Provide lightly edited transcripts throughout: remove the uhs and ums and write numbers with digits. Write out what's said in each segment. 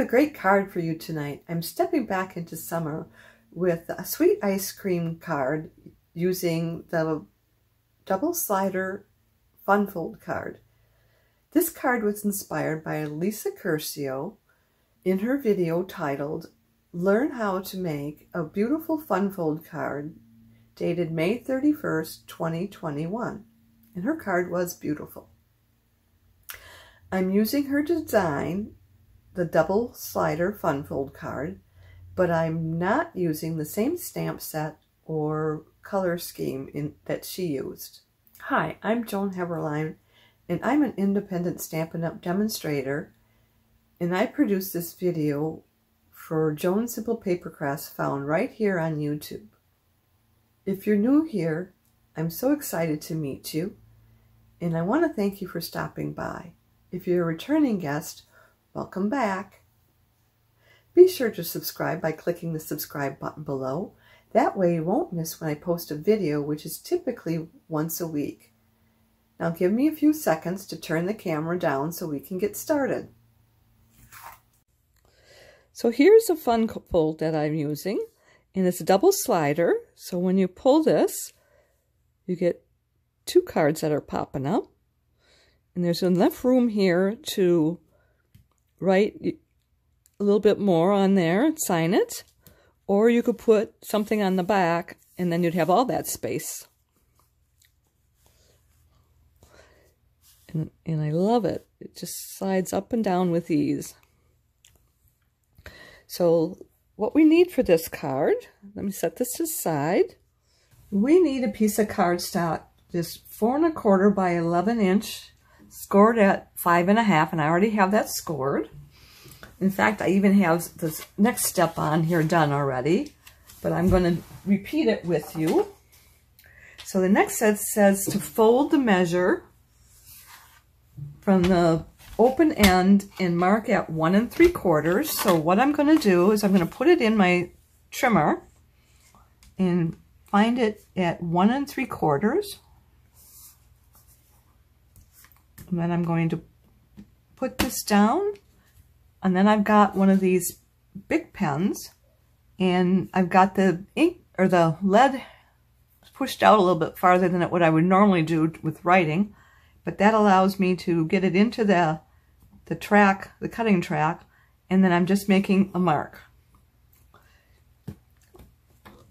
a great card for you tonight. I'm stepping back into summer with a sweet ice cream card using the double slider fun fold card. This card was inspired by Lisa Cursio in her video titled Learn How to Make a Beautiful Fun Fold Card, dated May 31st, 2021. And her card was beautiful. I'm using her design, the double slider fun fold card, but I'm not using the same stamp set or color scheme that she used. Hi, I'm Joan Heberlein, and I'm an independent Stampin' Up! Demonstrator, and I produced this video for Joan Simple Paper Crafts found right here on YouTube. If you're new here, I'm so excited to meet you, and I want to thank you for stopping by. If you're a returning guest, welcome back. Be sure to subscribe by clicking the subscribe button below. That way you won't miss when I post a video, which is typically once a week. Now give me a few seconds to turn the camera down so we can get started. So here's a fun fold that I'm using, and it's a double slider. So when you pull this, you get two cards that are popping up. And there's enough room here to write a little bit more on there and sign it. Or you could put something on the back and then you'd have all that space. And I love it. It just slides up and down with ease. So what we need for this card, let me set this aside. We need a piece of cardstock, just 4 1/4 by 11 inch, scored at 5 1/2, and I already have that scored. In fact, I even have this next step on here done already, but I'm going to repeat it with you. So the next set says to fold the measure from the open end and mark at 1 3/4. So what I'm going to do is I'm going to put it in my trimmer and find it at 1 3/4. And then I'm going to put this down, and then I've got one of these big pens, and I've got the ink or the lead pushed out a little bit farther than what I would normally do with writing, but that allows me to get it into the track, the cutting track, and then I'm just making a mark.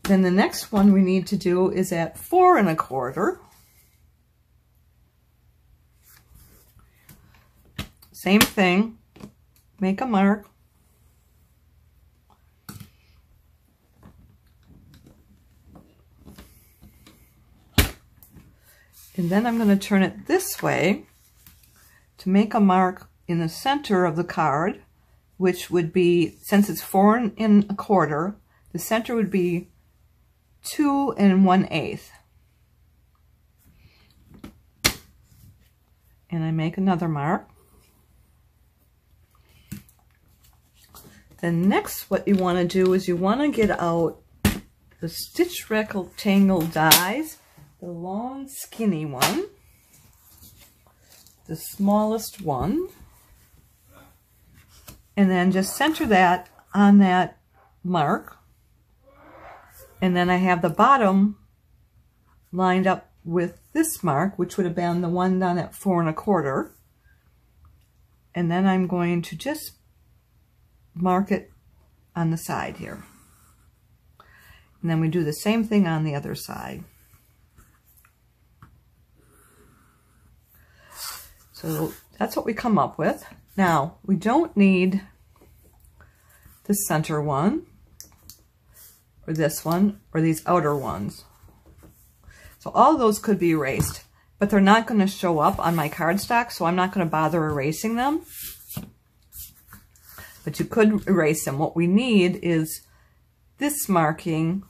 Then the next one we need to do is at 4 1/4. Same thing, make a mark. And then I'm going to turn it this way to make a mark in the center of the card, which would be, since it's 4 1/4, the center would be 2 1/8. And I make another mark. Then next, what you want to do is you want to get out the stitch rectangle dies, the long skinny one, the smallest one, and then just center that on that mark. And then I have the bottom lined up with this mark, which would have been the one done at 4 1/4. And then I'm going to just mark it on the side here. And then we do the same thing on the other side. So that's what we come up with. Now, we don't need the center one, or this one, or these outer ones. So all of those could be erased, but they're not going to show up on my cardstock, so I'm not going to bother erasing them. But you could erase them. What we need is this marking,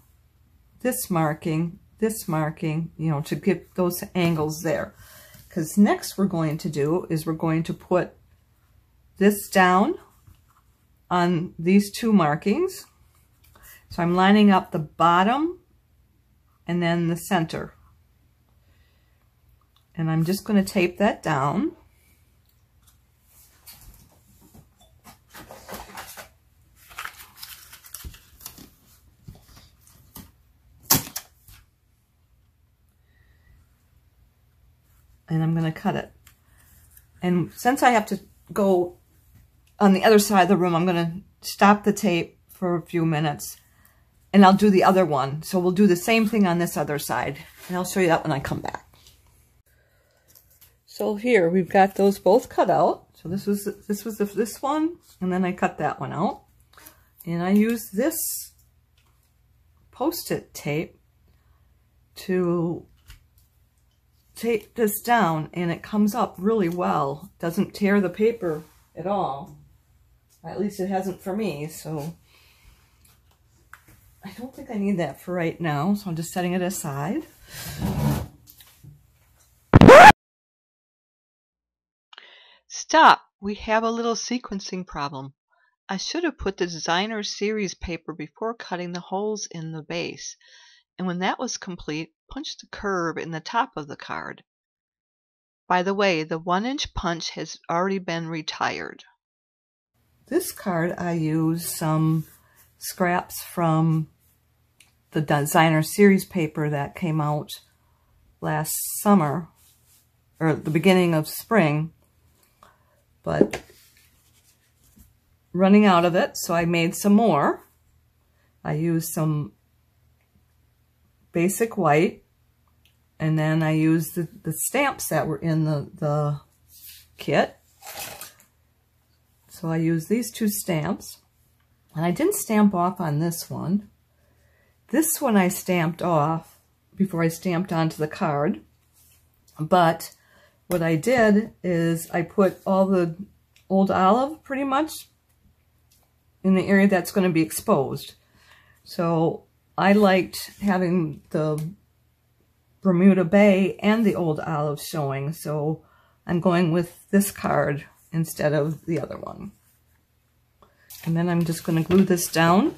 this marking, this marking, you know, to get those angles there. Because next we're going to do is we're going to put this down on these two markings. So I'm lining up the bottom and then the center. And I'm just going to tape that down. and I'm going to cut it. And since I have to go on the other side of the room, I'm going to stop the tape for a few minutes, and I'll do the other one. So we'll do the same thing on this other side, and I'll show you that when I come back. So here we've got those both cut out. So this was this one, and then I cut that one out. And I used this Post-it tape to tape this down, and it comes up really well. Doesn't tear the paper at all. At least it hasn't for me, so I don't think I need that for right now, so I'm just setting it aside. Stop! We have a little sequencing problem. I should have put the designer series paper before cutting the holes in the base, and when that was complete, punched the curve in the top of the card. By the way, the 1-inch punch has already been retired. This card I used some scraps from the designer series paper that came out last summer, or the beginning of spring, but running out of it, so I made some more. I used some basic white, and then I used the stamps that were in the kit. So I used these 2 stamps, and I didn't stamp off on this one. This one I stamped off before I stamped onto the card, but what I did is I put all the old olive pretty much in the area that's going to be exposed. So I liked having the Bermuda Bay and the old olive showing, so I'm going with this card instead of the other one. And then I'm just going to glue this down.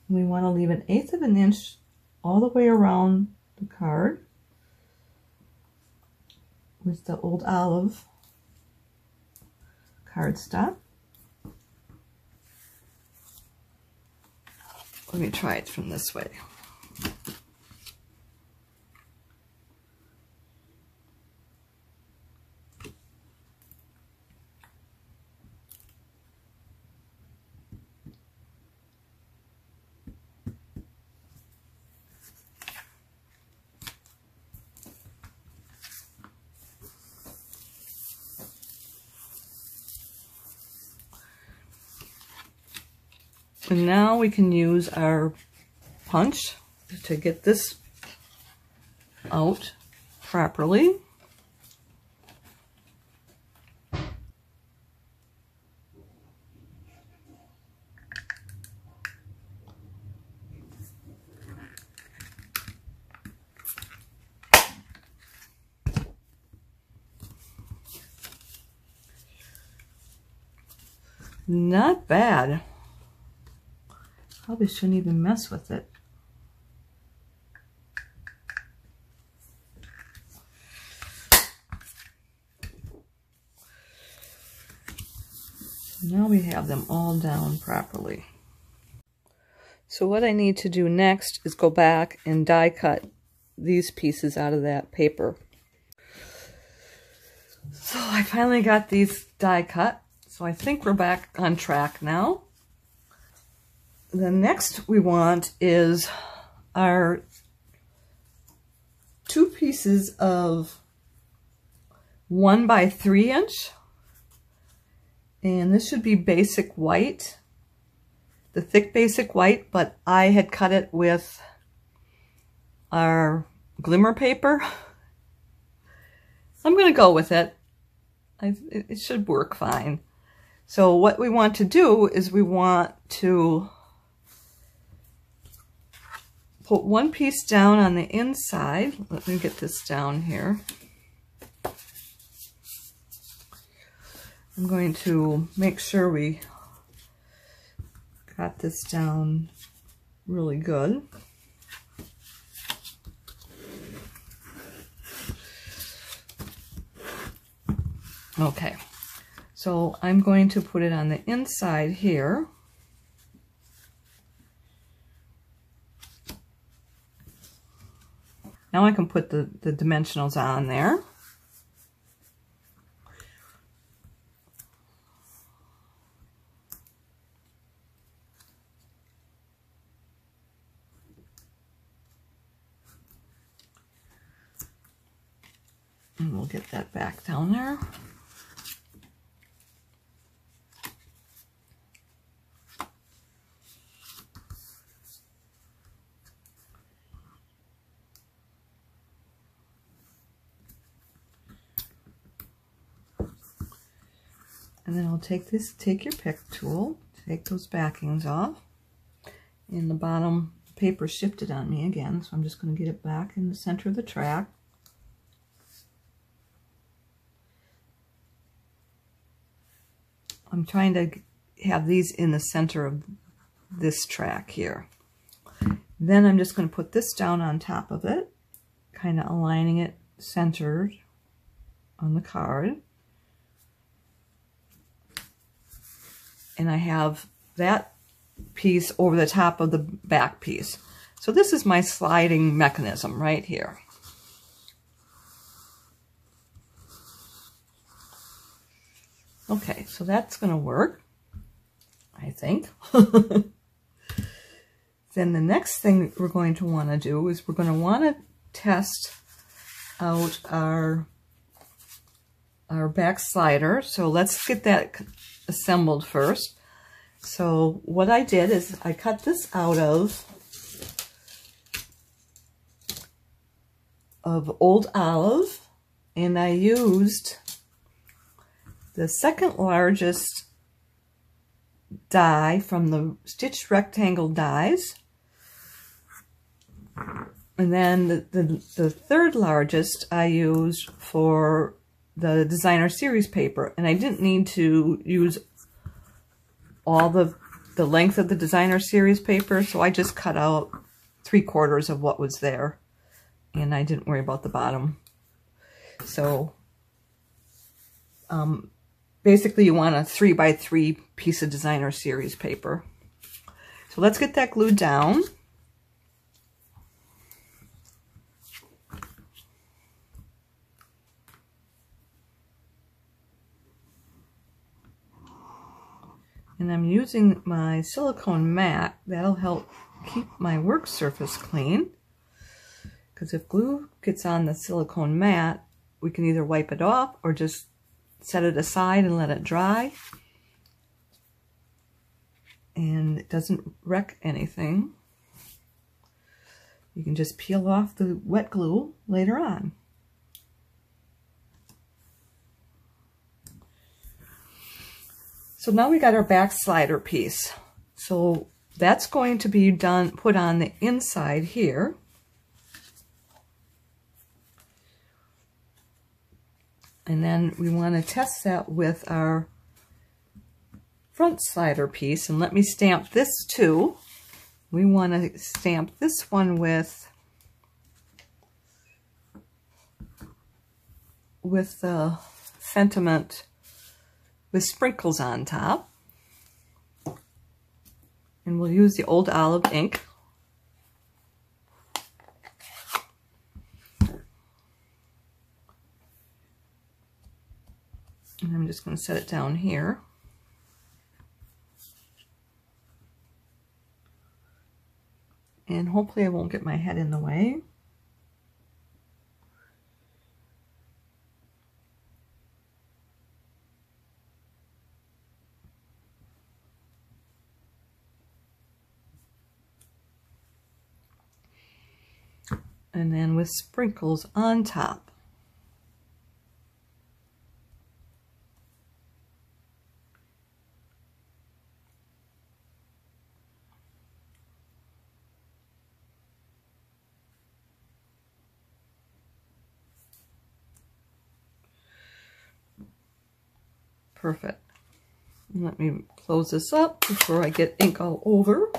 We want to leave 1/8 of an inch all the way around the card with the old olive cardstock. Let me try it from this way. And now we can use our punch to get this out properly. Not bad. Probably shouldn't even mess with it. Now we have them all down properly. So what I need to do next is go back and die cut these pieces out of that paper. So I finally got these die cut, so I think we're back on track now. The next we want is our 2 pieces of 1 by 3 inch, and this should be basic white, the thick basic white, but I had cut it with our glimmer paper. I'm going to go with it. It should work fine. So what we want to do is we want to put 1 piece down on the inside. Let me get this down here. I'm going to make sure we got this down really good. So So I'm going to put it on the inside here. Now I can put the dimensionals on there. And we'll get that back down there. And then I'll take your pick tool, take those backings off. And the bottom paper shifted on me again, so I'm just going to get it back in the center of the track. I'm trying to have these in the center of this track here. Then I'm just going to put this down on top of it, kind of aligning it centered on the card. And I have that piece over the top of the back piece. So this is my sliding mechanism right here. Okay, so that's going to work, I think. Then the next thing we're going to want to do is we're going to want to test out our back slider. So let's get that assembled first. So what I did is I cut this out of old olive, and I used the second largest die from the stitched rectangle dies, and then the third largest I used for the designer series paper. And I didn't need to use all the length of the designer series paper, so I just cut out 3/4 of what was there, and I didn't worry about the bottom. So basically you want a 3x3 piece of designer series paper. So let's get that glued down. And I'm using my silicone mat. That'll help keep my work surface clean. Because if glue gets on the silicone mat, we can either wipe it off or just set it aside and let it dry. And it doesn't wreck anything. You can just peel off the wet glue later on. So now we got our back slider piece. So that's going to be put on the inside here. And then we want to test that with our front slider piece. And let me stamp this too. We want to stamp this one with the sentiment with sprinkles on top. And we'll use the old olive ink. And I'm just going to set it down here. And hopefully I won't get my head in the way. And then with sprinkles on top. Perfect. Let me close this up before I get ink all over.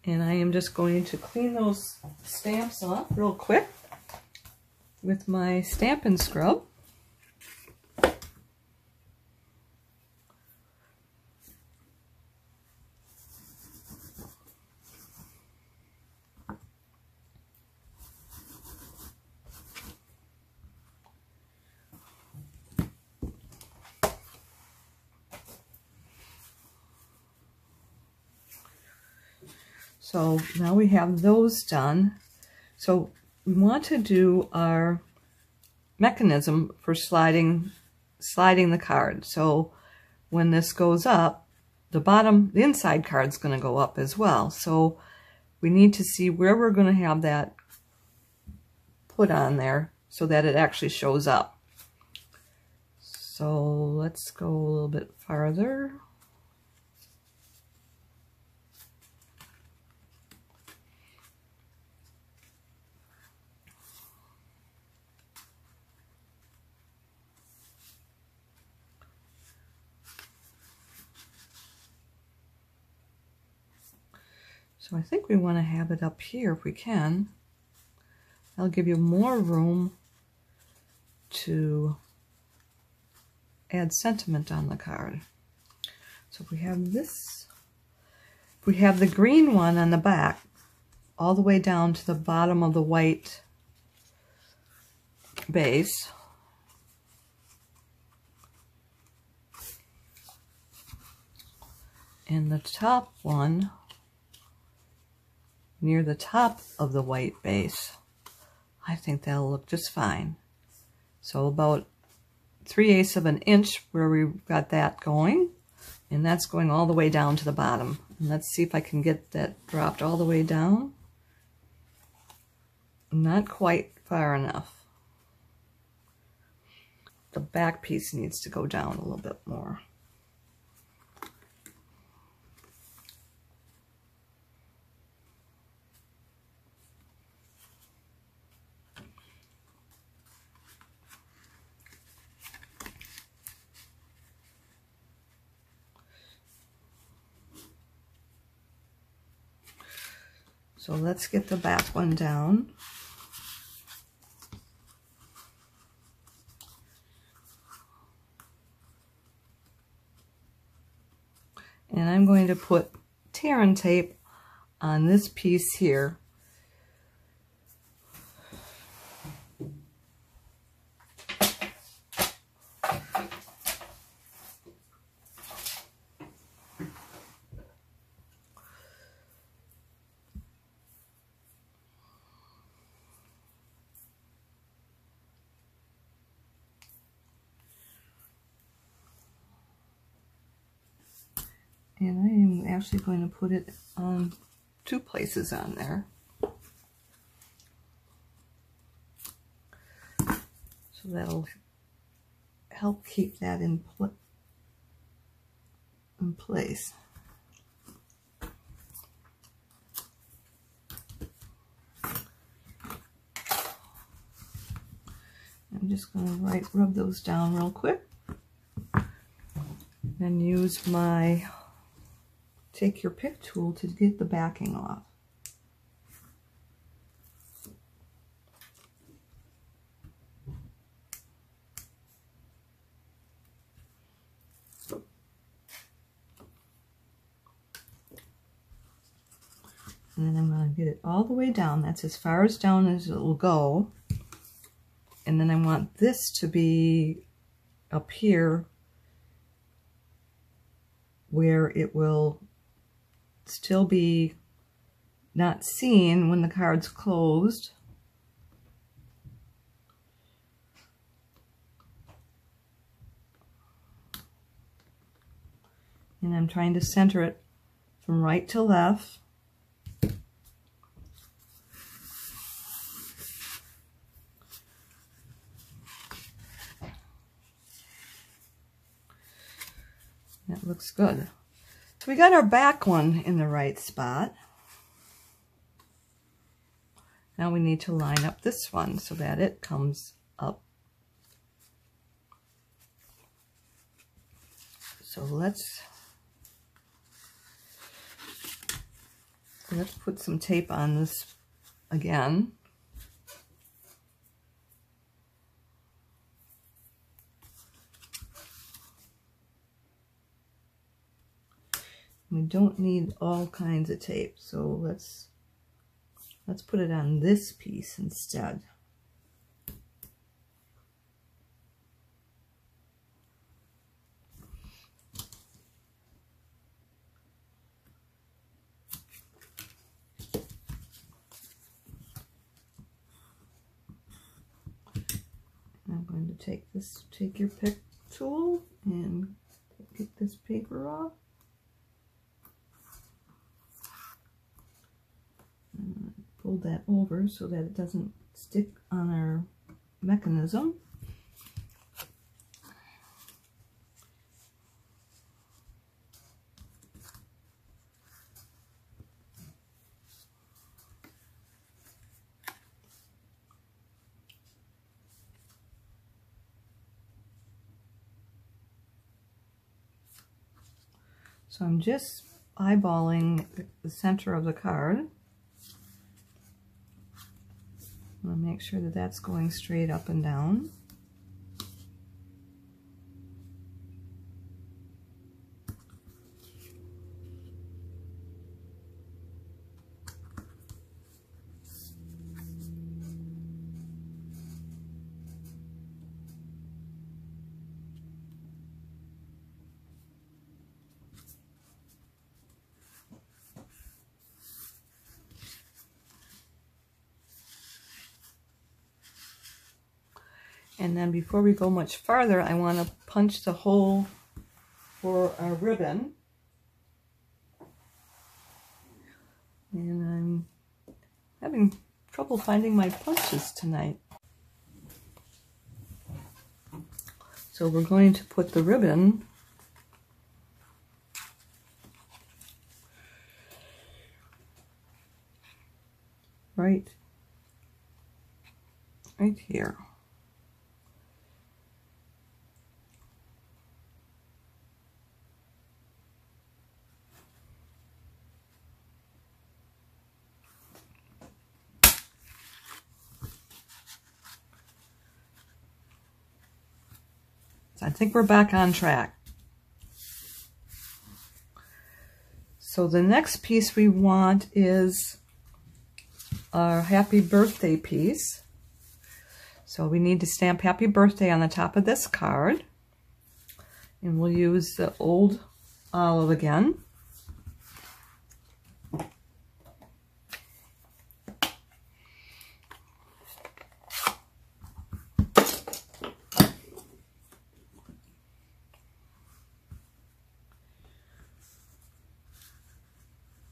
And I am just going to clean those stamps off real quick with my Stampin' scrub. So now we have those done. So we want to do our mechanism for sliding the card. So when this goes up, the inside card's going to go up as well. So we need to see where we're going to have that put on there so that it actually shows up. So let's go a little bit farther. So I think we want to have it up here if we can. That'll give you more room to add sentiment on the card. So if we have this, if we have the green one on the back all the way down to the bottom of the white base, and the top one near the top of the white base, I think that'll look just fine. So about 3/8 of an inch where we've got that going, and that's going all the way down to the bottom. And let's see if I can get that dropped all the way down. Not quite far enough. The back piece needs to go down a little bit more. So let's get the back one down. And I'm going to put tear and tape on this piece here. And I am actually going to put it on 2 places on there. So that'll help keep that in place. I'm just going to rub those down real quick. Then use my take your pick tool to get the backing off. And then I'm going to get it all the way down. That's as far as down as it will go. And then I want this to be up here where it will still be not seen when the card's closed. And I'm trying to center it from right to left. That looks good. So we got our back one in the right spot. Now we need to line up this one so that it comes up. So let's put some tape on this again. We don't need all kinds of tape, so let's put it on this piece instead. take your pick tool and get this paper off. And pull that over so that it doesn't stick on our mechanism. So I'm just eyeballing the center of the card. I'm going to make sure that that's going straight up and down. And then before we go much farther, I want to punch the hole for our ribbon. And I'm having trouble finding my punches tonight. So we're going to put the ribbon right here. I think we're back on track. So the next piece we want is our happy birthday piece. So we need to stamp happy birthday on the top of this card. And we'll use the old olive again.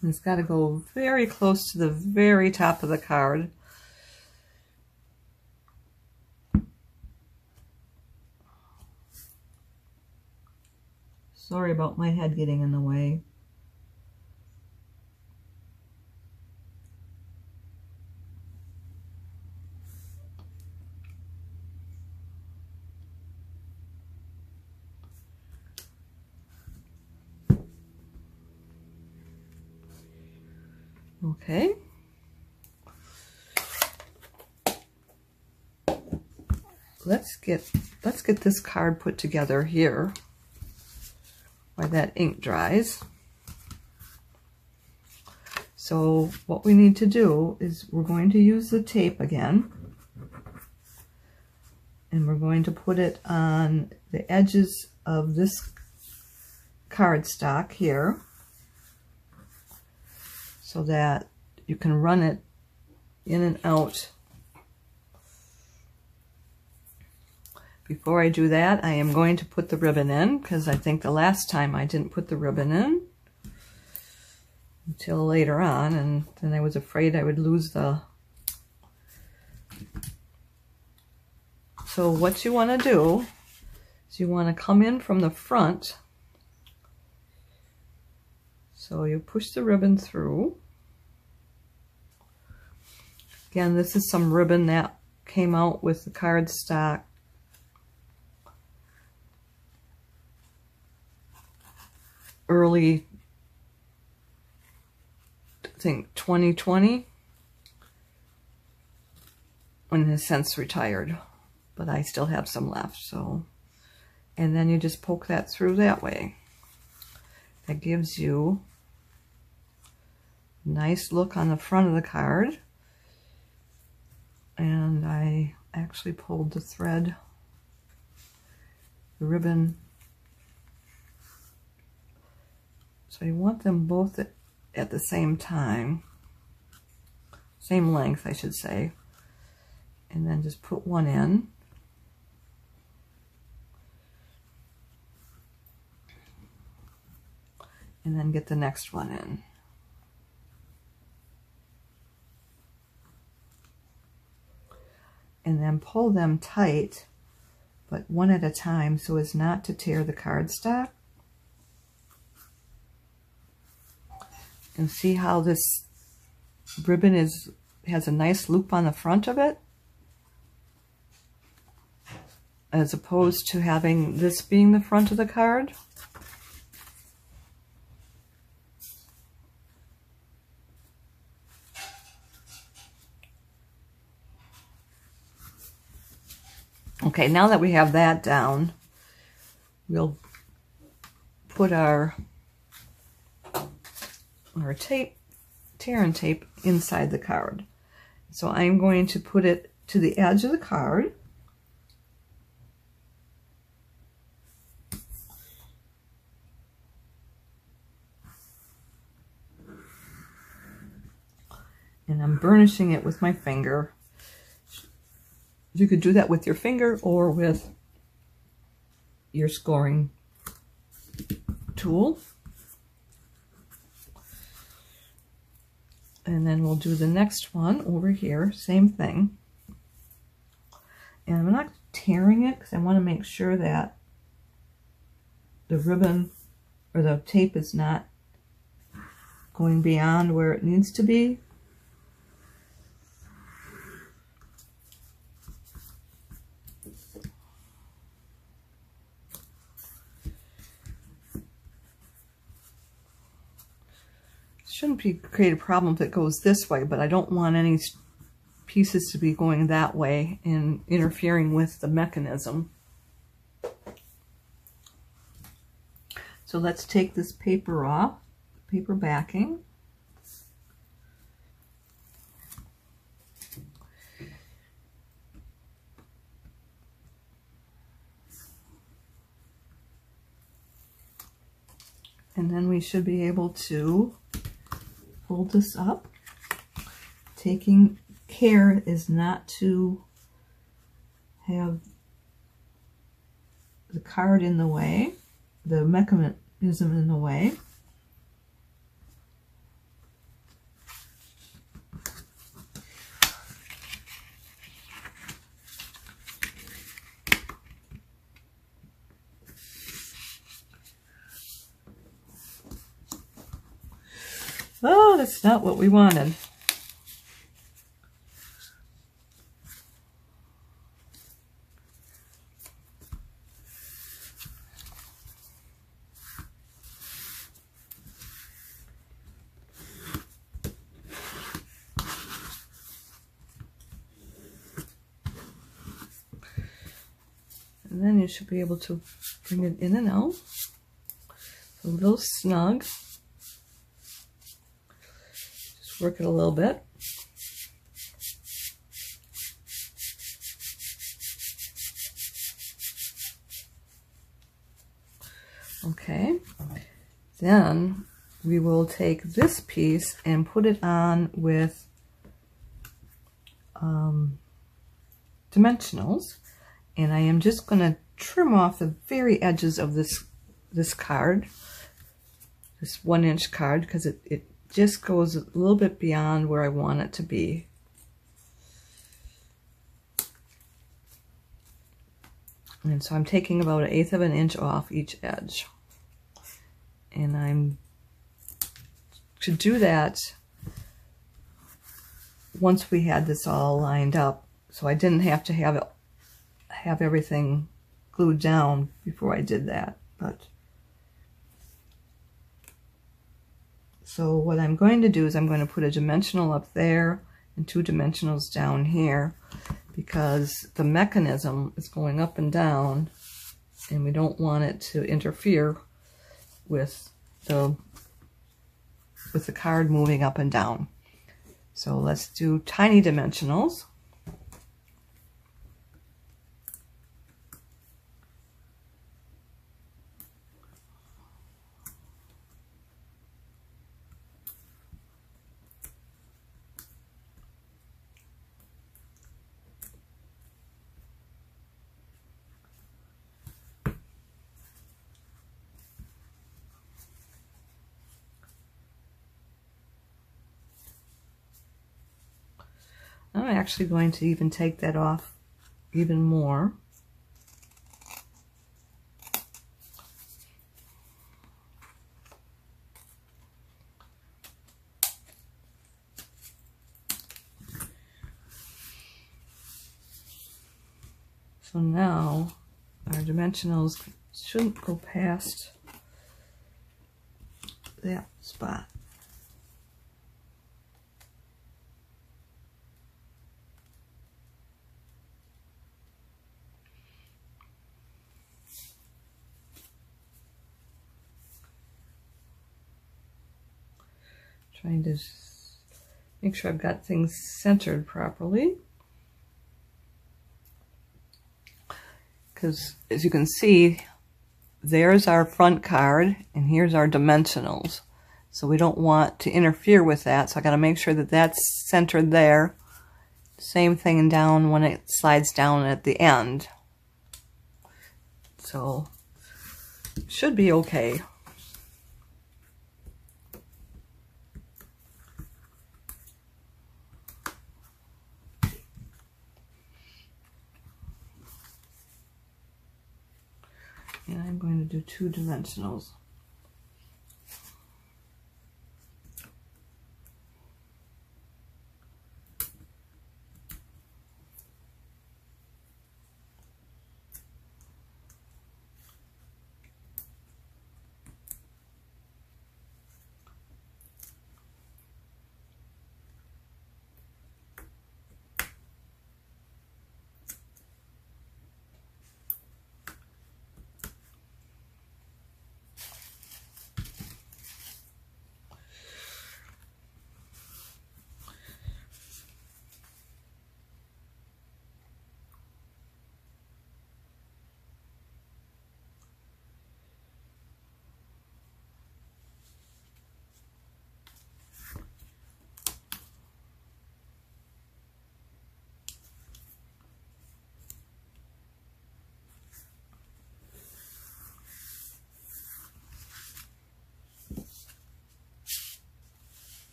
And it's got to go very close to the very top of the card. Sorry about my head getting in the way. Okay. Let's get this card put together here while that ink dries. So what we need to do is we're going to use the tape again, and we're going to put it on the edges of this cardstock here, so that you can run it in and out. Before I do that, I am going to put the ribbon in, because I think the last time I didn't put the ribbon in until later on, and then I was afraid I would lose the... So what you want to do is you want to come in from the front. So you push the ribbon through. Again, this is some ribbon that came out with the cardstock early, I think 2020, when it has since retired, but I still have some left. So, and then you just poke that through that way. That gives you a nice look on the front of the card. And I actually pulled the thread, the So you want them both at the same time, same length, I should say, and then just put one in. and then get the next one in. And then pull them tight, but one at a time so as not to tear the cardstock. And see how this ribbon has a nice loop on the front of it, as opposed to having this being the front of the card. Okay, now that we have that down, we'll put our tape, tear and tape inside the card. So I'm going to put it to the edge of the card. And I'm burnishing it with my finger. You could do that with your finger or with your scoring tool. And then we'll do the next one over here, same thing. And I'm not tearing it because I want to make sure that the ribbon or the tape is not going beyond where it needs to be. Shouldn't create a problem if it goes this way, but I don't want any pieces to be going that way and interfering with the mechanism. So let's take this paper off, paper backing. And then we should be able to fold this up, taking care is not to have the card in the way, the mechanism in the way. Oh, that's not what we wanted. And then you should be able to bring it in and out. A little snug. Just work it a little bit. Okay. Then we will take this piece and put it on with dimensionals. And I am just going to trim off the very edges of this card, this 1-inch card, because it just goes a little bit beyond where I want it to be. And so I'm taking about 1/8 of an inch off each edge. And I'm to do that once we had this all lined up, so I didn't have to have everything glued down before I did that. But so what I'm going to do is I'm going to put a dimensional up there and 2 dimensionals down here, because the mechanism is going up and down and we don't want it to interfere with the card moving up and down. So let's do tiny dimensionals. I'm actually going to even take that off even more. So now our dimensionals shouldn't go past that spot. Trying to make sure I've got things centered properly. Because as you can see, there's our front card and here's our dimensionals. So we don't want to interfere with that. So I got to make sure that that's centered there. Same thing down when it slides down at the end. So should be okay. And I'm going to do 2 dimensionals.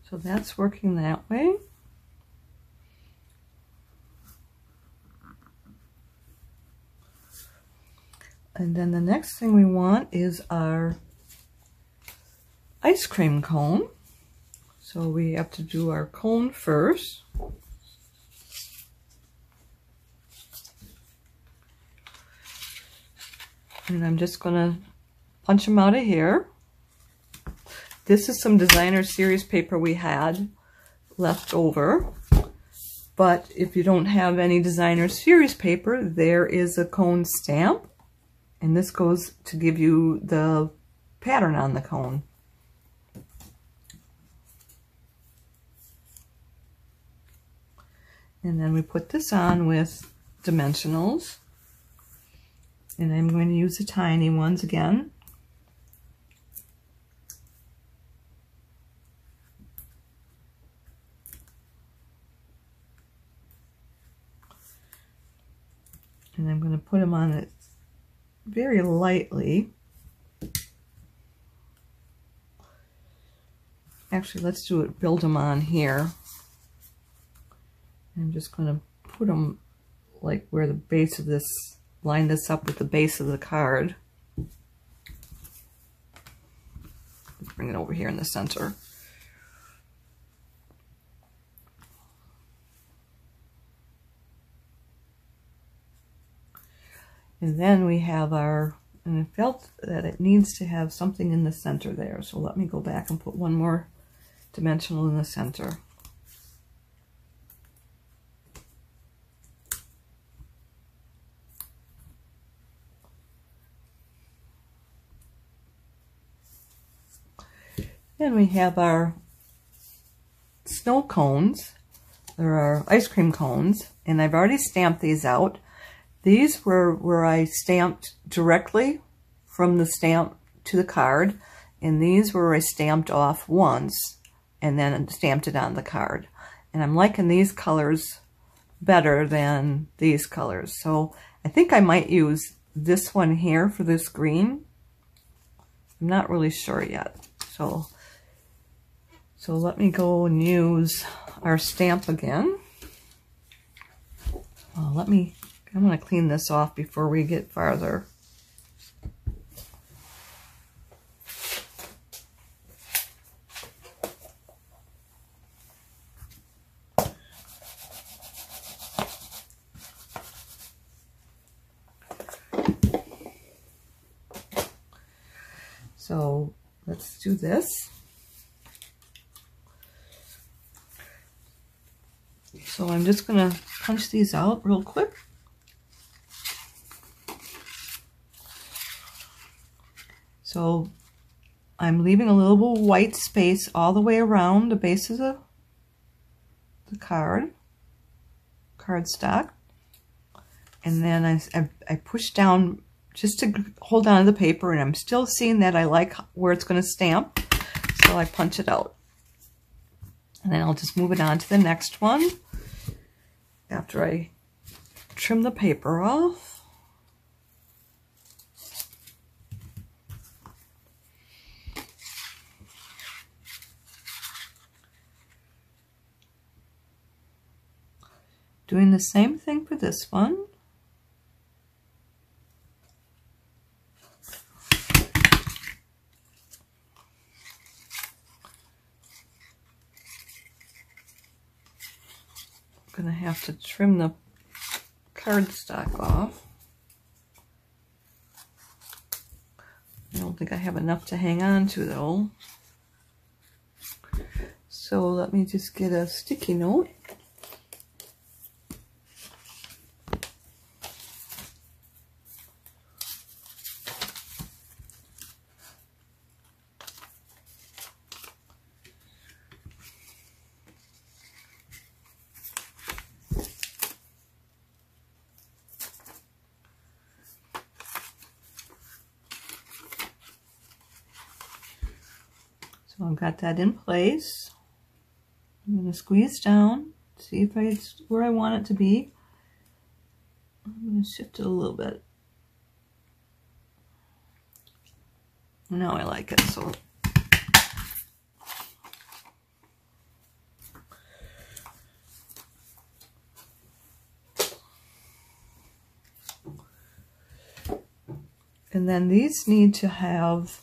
So that's working that way. And then the next thing we want is our ice cream cone. So we have to do our cone first. And I'm just going to punch them out of here. This is some designer series paper we had left over. But if you don't have any designer series paper, there is a cone stamp. And this goes to give you the pattern on the cone. And then we put this on with dimensionals. And I'm going to use the tiny ones again. And I'm going to put them on it very lightly. Actually, let's do it, build them on here. I'm just going to put them like where the base of this, line this up with the base of the card. Let's bring it over here in the center. And then we have our, and I felt that it needs to have something in the center there. So let me go back and put one more dimensional in the center. Then we have our snow cones. There are ice cream cones, and I've already stamped these out. These were where I stamped directly from the stamp to the card, and these were where I stamped off once and then stamped it on the card. And I'm liking these colors better than these colors. So I think I might use this one here for this green. I'm not really sure yet. So So let me go and use our stamp again. I'm going to clean this off before we get farther. So let's do this. So I'm just going to punch these out real quick. So I'm leaving a little white space all the way around the base of the cardstock. And then I push down just to hold on to the paper, and I'm still seeing that I like where it's going to stamp, so I punch it out. And then I'll just move it on to the next one after I trim the paper off. Doing the same thing for this one. I'm going to have to trim the cardstock off. I don't think I have enough to hang on to though. So let me just get a sticky note. So I've got that in place. I'm going to squeeze down, see if it's where I want it to be. I'm going to shift it a little bit. Now I like it, so. And then these need to have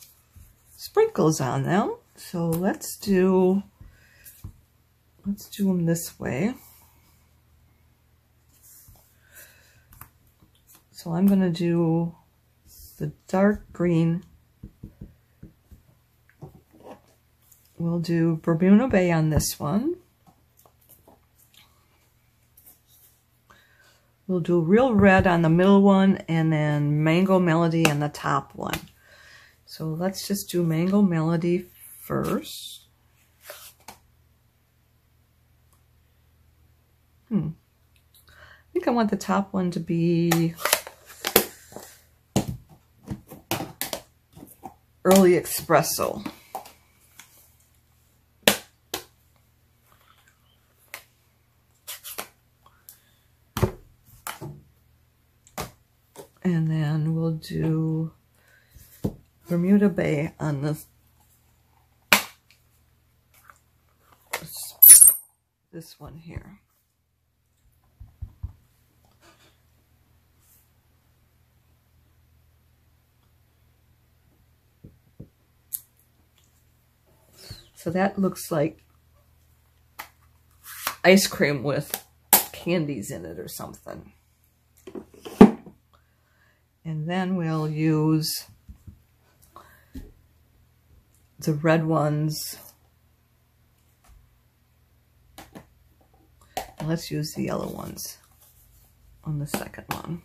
sprinkles on them. So let's do them this way. So I'm going to do the dark green. We'll do Bermuda Bay on this one. We'll do real red on the middle one, and then Mango Melody on the top one. So let's just do Mango Melody first. I think I want the top one to be Early Espresso. And then we'll do Bermuda Bay on this one here. So that looks like ice cream with candies in it or something. And then we'll use the red ones. And let's use the yellow ones on the second one.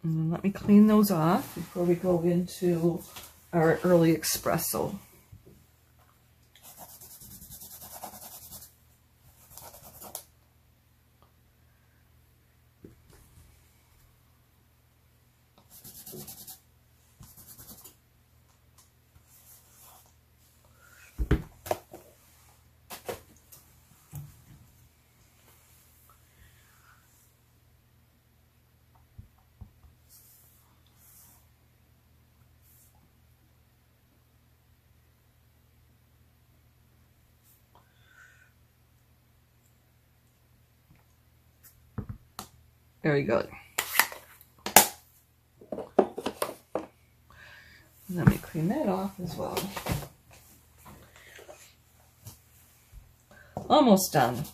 And then let me clean those off before we go into our Early Espresso. Very good. Let me clean that off as well. Almost done.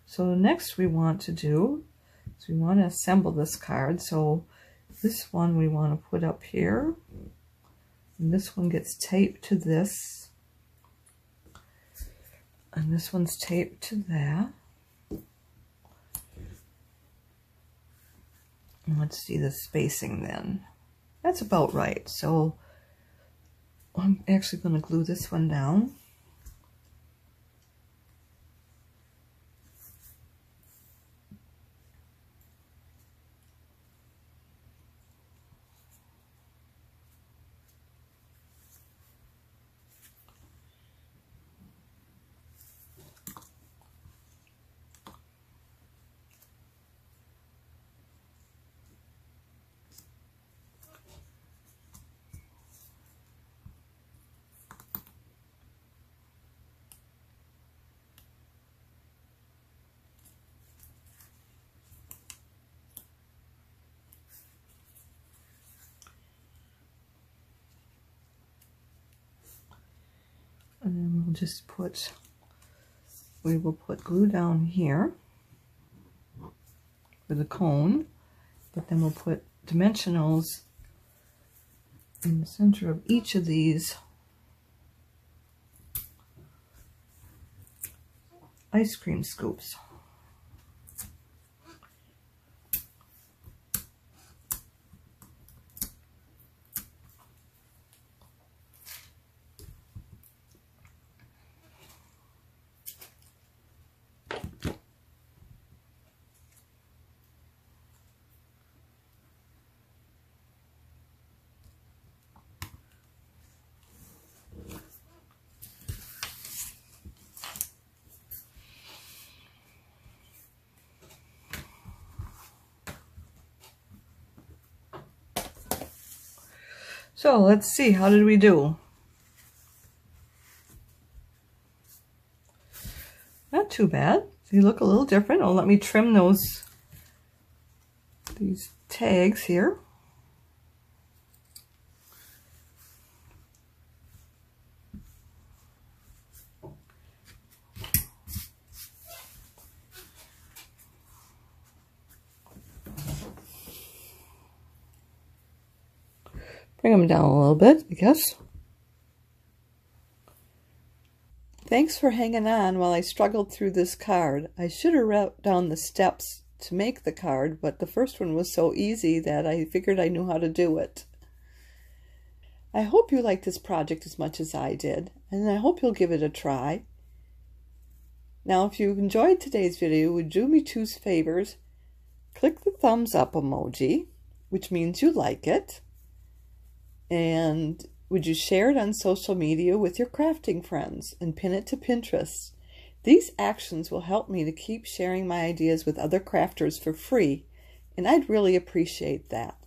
So next we want to do is we want to assemble this card. So this one we want to put up here, and this one gets taped to this, and this one's taped to that. And let's see the spacing then. That's about right. So I'm actually going to glue this one down. And then we'll just we will put glue down here for the cone, but then we'll put dimensionals in the center of each of these ice cream scoops. So let's see, how did we do? Not too bad. They look a little different. Oh, let me trim these tags here. Bring them down a little bit, I guess. Thanks for hanging on while I struggled through this card. I should have wrote down the steps to make the card, but the first one was so easy that I figured I knew how to do it. I hope you liked this project as much as I did, and I hope you'll give it a try. Now, if you enjoyed today's video, would you do me two favors? Click the thumbs up emoji, which means you like it. And would you share it on social media with your crafting friends and pin it to Pinterest? These actions will help me to keep sharing my ideas with other crafters for free, and I'd really appreciate that.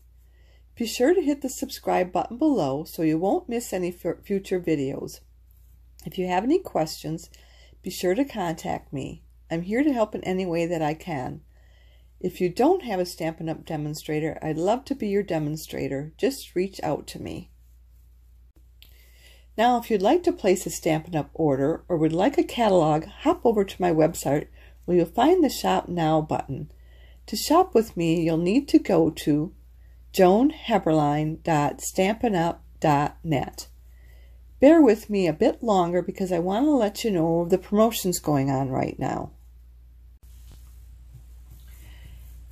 Be sure to hit the subscribe button below so you won't miss any future videos. If you have any questions, be sure to contact me. I'm here to help in any way that I can. If you don't have a Stampin' Up! Demonstrator, I'd love to be your demonstrator. Just reach out to me. Now, if you'd like to place a Stampin' Up! Order or would like a catalog, hop over to my website where you'll find the Shop Now button. To shop with me, you'll need to go to joanheberlein.stampinup.net. Bear with me a bit longer because I want to let you know of the promotions going on right now.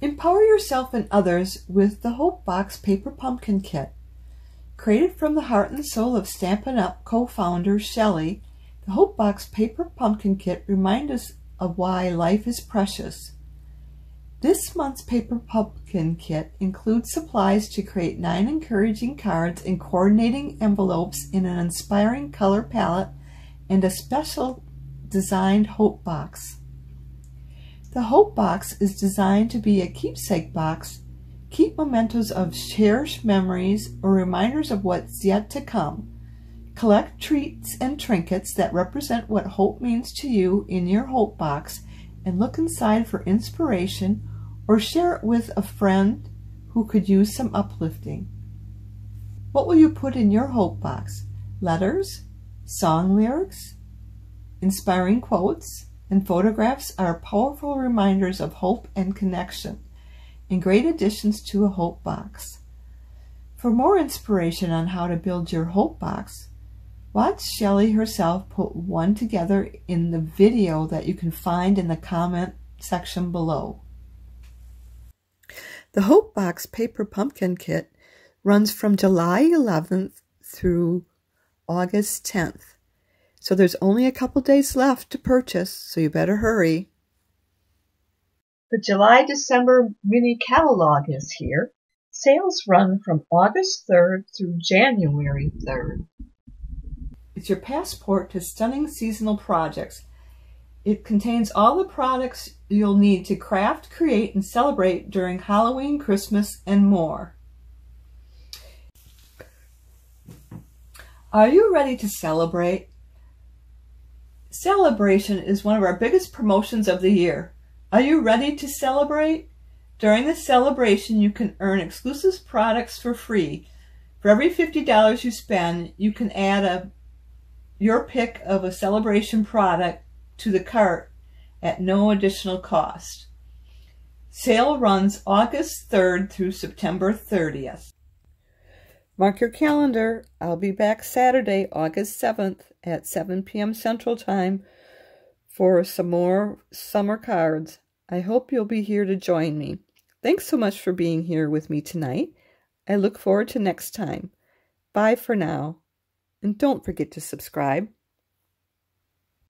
Empower yourself and others with the Hope Box Paper Pumpkin Kit. Created from the heart and soul of Stampin' Up! Co-founder Shelley, the Hope Box Paper Pumpkin Kit reminds us of why life is precious. This month's Paper Pumpkin Kit includes supplies to create 9 encouraging cards and coordinating envelopes in an inspiring color palette and a special designed Hope Box. The Hope Box is designed to be a keepsake box Keep mementos of cherished memories or reminders of what's yet to come. Collect treats and trinkets that represent what hope means to you in your hope box and look inside for inspiration or share it with a friend who could use some uplifting. What will you put in your hope box? Letters, song lyrics, inspiring quotes, and photographs are powerful reminders of hope and connection, and great additions to a hope box. For more inspiration on how to build your hope box, watch Shelley herself put one together in the video that you can find in the comment section below. The Hope Box Paper Pumpkin Kit runs from July 11th through August 10th. So there's only a couple days left to purchase, so you better hurry. The July-December mini catalog is here. Sales run from August 3rd through January 3rd. It's your passport to stunning seasonal projects. It contains all the products you'll need to craft, create, and celebrate during Halloween, Christmas, and more. Are you ready to celebrate? Celebration is one of our biggest promotions of the year. Are you ready to celebrate? During the celebration, you can earn exclusive products for free. For every $50 you spend, you can add your pick of a celebration product to the cart at no additional cost. Sale runs August 3rd through September 30th. Mark your calendar. I'll be back Saturday, August 7th at 7 p.m. Central Time for some more summer cards. I hope you'll be here to join me. Thanks so much for being here with me tonight. I look forward to next time. Bye for now. And don't forget to subscribe.